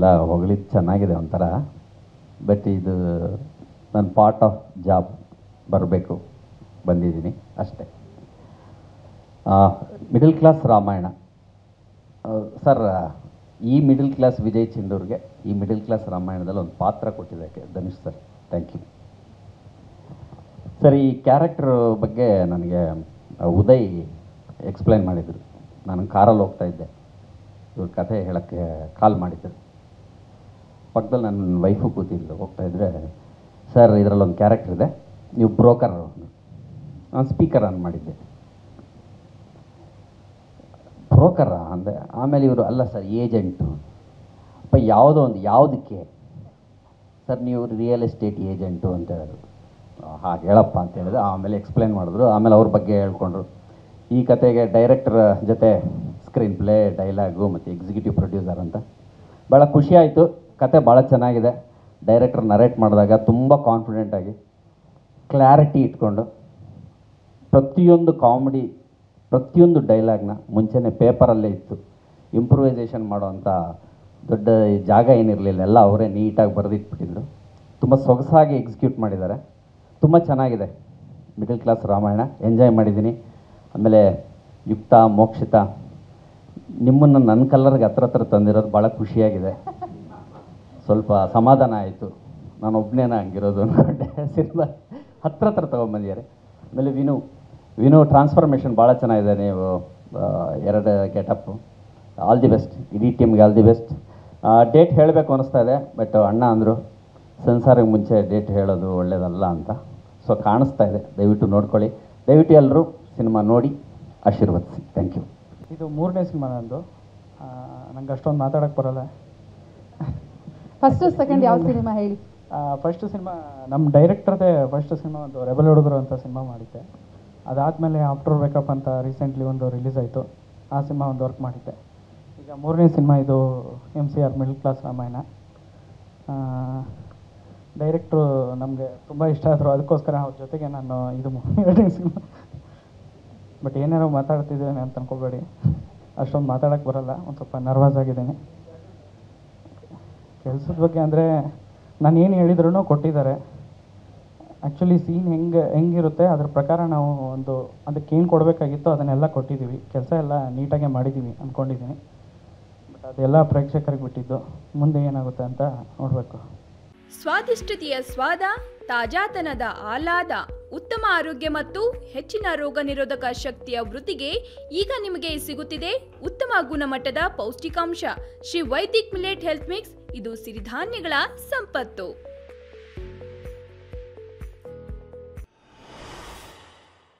ಎಲ್ಲ ಹೊಗಳಿದ್ದು ಚೆನ್ನಾಗಿದೆ ಒಂಥರ. ಬಟ್ ಇದು ನನ್ನ ಪಾರ್ಟ್ ಆಫ್ ಜಾಬ್, ಬರಬೇಕು, ಬಂದಿದ್ದೀನಿ ಅಷ್ಟೇ. ಮಿಡಲ್ ಕ್ಲಾಸ್ ರಾಮಾಯಣ ಸರ್, ಈ ಮಿಡಲ್ ಕ್ಲಾಸ್ ವಿಜಯ್ ಚಿಂದೂರ್ಗೆ ಈ ಮಿಡಲ್ ಕ್ಲಾಸ್ ರಾಮಾಯಣದಲ್ಲಿ ಒಂದು ಪಾತ್ರ ಕೊಟ್ಟಿದ್ದಕ್ಕೆ Dhanush sir, thank you sir. ಈ ಕ್ಯಾರೆಕ್ಟರ್ ಬಗ್ಗೆ ನನಗೆ ಉದಯ್ ಎಕ್ಸ್ಪ್ಲೈನ್ ಮಾಡಿದರು. ನಾನು ಕಾರಲ್ಲಿ ಹೋಗ್ತಾ ಇದ್ದೆ, ಇವ್ರ ಕಥೆ ಹೇಳೋಕ್ಕೆ ಕಾಲ್ ಮಾಡಿದ್ದರು. ಪಕ್ಕದಲ್ಲಿ ನನ್ನ ವೈಫು ಕೂತಿದ್ಲು. ಹೋಗ್ತಾಯಿದ್ರೆ, ಸರ್ ಇದರಲ್ಲೊಂದು ಕ್ಯಾರೆಕ್ಟರ್ ಇದೆ, ನೀವು ಬ್ರೋಕರ್. ನಾನು ಸ್ಪೀಕರ್ ಆನ್ ಮಾಡಿದ್ದೆ, ಬ್ರೋಕರ ಅಂದೆ. ಆಮೇಲೆ ಇವರು, ಅಲ್ಲ ಸರ್ ಏಜೆಂಟು. ಅಪ್ಪ ಯಾವುದೋ ಒಂದು, ಯಾವುದಕ್ಕೆ ಸರ್? ನೀವು ರಿಯಲ್ ಎಸ್ಟೇಟ್ ಏಜೆಂಟು ಅಂತ ಹೇಳಿದ್ರು. ಹಾಗೆ ಹೇಳಪ್ಪ ಅಂತ ಹೇಳಿದ್ರೆ ಆಮೇಲೆ ಎಕ್ಸ್ಪ್ಲೈನ್ ಮಾಡಿದ್ರು. ಆಮೇಲೆ ಅವ್ರ ಬಗ್ಗೆ ಹೇಳ್ಕೊಂಡ್ರು. ಈ ಕತೆಗೆ ಡೈರೆಕ್ಟರ್ ಜೊತೆ ಸ್ಕ್ರೀನ್ ಪ್ಲೇ, ಡೈಲಾಗು ಮತ್ತು ಎಕ್ಸಿಕ್ಯೂಟಿವ್ ಪ್ರೊಡ್ಯೂಸರ್ ಅಂತ. ಭಾಳ ಖುಷಿಯಾಯಿತು. ಕತೆ ಭಾಳ ಚೆನ್ನಾಗಿದೆ. ಡೈರೆಕ್ಟರ್ ನರೇಟ್ ಮಾಡಿದಾಗ ತುಂಬ ಕಾನ್ಫಿಡೆಂಟಾಗಿ, ಕ್ಲಾರಿಟಿ ಇಟ್ಕೊಂಡು, ಪ್ರತಿಯೊಂದು ಕಾಮಿಡಿ, ಪ್ರತಿಯೊಂದು ಡೈಲಾಗ್ನ ಮುಂಚೆನೇ ಪೇಪರಲ್ಲೇ ಇತ್ತು. ಇಂಪ್ರೂವೈಸೇಷನ್ ಮಾಡೋವಂಥ ದೊಡ್ಡ ಜಾಗ ಏನಿರಲಿಲ್ಲ, ಎಲ್ಲ ಅವರೇ ನೀಟಾಗಿ ಬರೆದಿಟ್ಬಿಟ್ಟಿದ್ರು. ತುಂಬ ಸೊಗಸಾಗಿ ಎಕ್ಸಿಕ್ಯೂಟ್ ಮಾಡಿದ್ದಾರೆ. ತುಂಬ ಚೆನ್ನಾಗಿದೆ ಮಿಡಲ್ ಕ್ಲಾಸ್ ರಾಮಾಯಣ. ಎಂಜಾಯ್ ಮಾಡಿದ್ದೀನಿ. ಆಮೇಲೆ ಯುಕ್ತ, ಮೋಕ್ಷಿತ, ನಿಮ್ಮನ್ನು ನನ್ನ ಕಲ್ಲರ್ಗೆ ಹತ್ರ ತಂದಿರೋದು ಭಾಳ ಖುಷಿಯಾಗಿದೆ. ಸ್ವಲ್ಪ ಸಮಾಧಾನ ಆಯಿತು. ನಾನು ಒಬ್ಬನೇನ ಹಂಗಿರೋದು ಅಂದ್ಕೊಂಡೆ. ಸಿನಿಮಾ ಹತ್ರ ತೊಗೊಂಬಂದಿದ್ದಾರೆ. ಆಮೇಲೆ ವಿನು ಟ್ರಾನ್ಸ್ಫಾರ್ಮೇಷನ್ ಭಾಳ ಚೆನ್ನಾಗಿದೆ. ನೀವು 2 ಗೆಟಪ್ಪು. ಆಲ್ ದಿ ಬೆಸ್ಟ್, ಇಡೀ ಟೀಮ್ಗೆ ಆಲ್ ದಿ ಬೆಸ್ಟ್. ಡೇಟ್ ಹೇಳಬೇಕು ಅನ್ನಿಸ್ತಾ ಇದೆ, ಬಟ್ ಅಣ್ಣ ಅಂದರು ಸೆನ್ಸಾರಿಗೆ ಮುಂಚೆ ಡೇಟ್ ಹೇಳೋದು ಒಳ್ಳೆಯದಲ್ಲ ಅಂತ. ಸೊ ಕಾಣಿಸ್ತಾ ಇದೆ, ದಯವಿಟ್ಟು ನೋಡ್ಕೊಳ್ಳಿ. ದಯವಿಟ್ಟು ಎಲ್ಲರೂ ಸಿನಿಮಾ ನೋಡಿ ಆಶೀರ್ವದಿಸಿ. Thank you. ಇದು 3ನೇ ಸಿನಿಮಾ ನಂದು. ನಂಗೆ ಅಷ್ಟೊಂದು ಮಾತಾಡೋಕ್ಕೆ ಬರೋಲ್ಲ. ಫಸ್ಟ್ ಸೆಕೆಂಡ್ ಯಾವ ಸಿನಿಮಾ ಹೇಳಿ? ಫಸ್ಟ್ ಸಿನಿಮಾ ನಮ್ಮ ಡೈರೆಕ್ಟರ್ದೇ ಫಸ್ಟ್ ಸಿನಿಮಾ, ಒಂದು ರೆಬಲ್ ಹುಡುಗರು ಅಂತ ಸಿನಿಮಾ ಮಾಡಿದ್ದೆ. ಅದಾದಮೇಲೆ ಆಫ್ಟರ್ ಬೇಕಪ್ ಅಂತ ರೀಸೆಂಟ್ಲಿ ಒಂದು ರಿಲೀಸ್ ಆಯಿತು. ಆ ಸಿನಿಮಾ ಒಂದು ವರ್ಕ್ ಮಾಡಿದ್ದೆ. ಈಗ 3ನೇ ಸಿನಿಮಾ ಇದು MCR ಮಿಡಲ್ ಕ್ಲಾಸ್ ರಾಮಾಯಣ. ಡೈರೆಕ್ಟ್ರು ನಮಗೆ ತುಂಬ ಇಷ್ಟ ಆದರು, ಅದಕ್ಕೋಸ್ಕರ ಅವ್ರ ಜೊತೆಗೆ ನಾನು ಇದು 2ನೇ ಸಿನಿಮಾ. ಬಟ್ ಏನಾರು ಮಾತಾಡ್ತಿದ್ದೇನೆ ಅಂತ ಅನ್ಕೋಬೇಡಿ, ಅಷ್ಟೊಂದು ಮಾತಾಡೋಕ್ಕೆ ಬರೋಲ್ಲ, ಒಂದು ಸ್ವಲ್ಪ ನರ್ವಸ್ ಆಗಿದ್ದೀನಿ. ಕೆಲಸದ ಬಗ್ಗೆ ಅಂದರೆ ನಾನು ಏನು ಹೇಳಿದ್ರು ಕೊಟ್ಟಿದ್ದಾರೆ. ಆ್ಯಕ್ಚುಲಿ ಸೀನ್ ಹೆಂಗಿರುತ್ತೆ ಅದ್ರ ಪ್ರಕಾರ ನಾವು ಅದಕ್ಕೆ ಏನು ಕೊಡಬೇಕಾಗಿತ್ತು ಅದನ್ನೆಲ್ಲ ಕೊಟ್ಟಿದ್ದೀವಿ. ಕೆಲಸ ಎಲ್ಲ ನೀಟಾಗೆ ಮಾಡಿದ್ದೀವಿ ಅಂದ್ಕೊಂಡಿದ್ದೀನಿ. ಬಟ್ ಅದೆಲ್ಲ ಪ್ರೇಕ್ಷಕರಿಗೆ ಬಿಟ್ಟಿದ್ದು, ಮುಂದೆ ಏನಾಗುತ್ತೆ ಅಂತ ನೋಡಬೇಕು. ಸ್ವಾದಿಷ್ಟತೆಯ ಸ್ವಾದ, ತಾಜಾತನದ ಆಹ್ಲಾದ, ಉತ್ತಮ ಆರೋಗ್ಯ ಮತ್ತು ಹೆಚ್ಚಿನ ರೋಗ ನಿರೋಧಕ ಶಕ್ತಿಯ ವೃದ್ಧಿಗೆ ಈಗ ನಿಮಗೆ ಸಿಗುತ್ತಿದೆ ಉತ್ತಮ ಗುಣಮಟ್ಟದ ಪೌಷ್ಟಿಕಾಂಶ. Shri Vaidik millet health mix. ಇದು ಸಿರಿಧಾನ್ಯಗಳ ಸಂಪತ್ತು.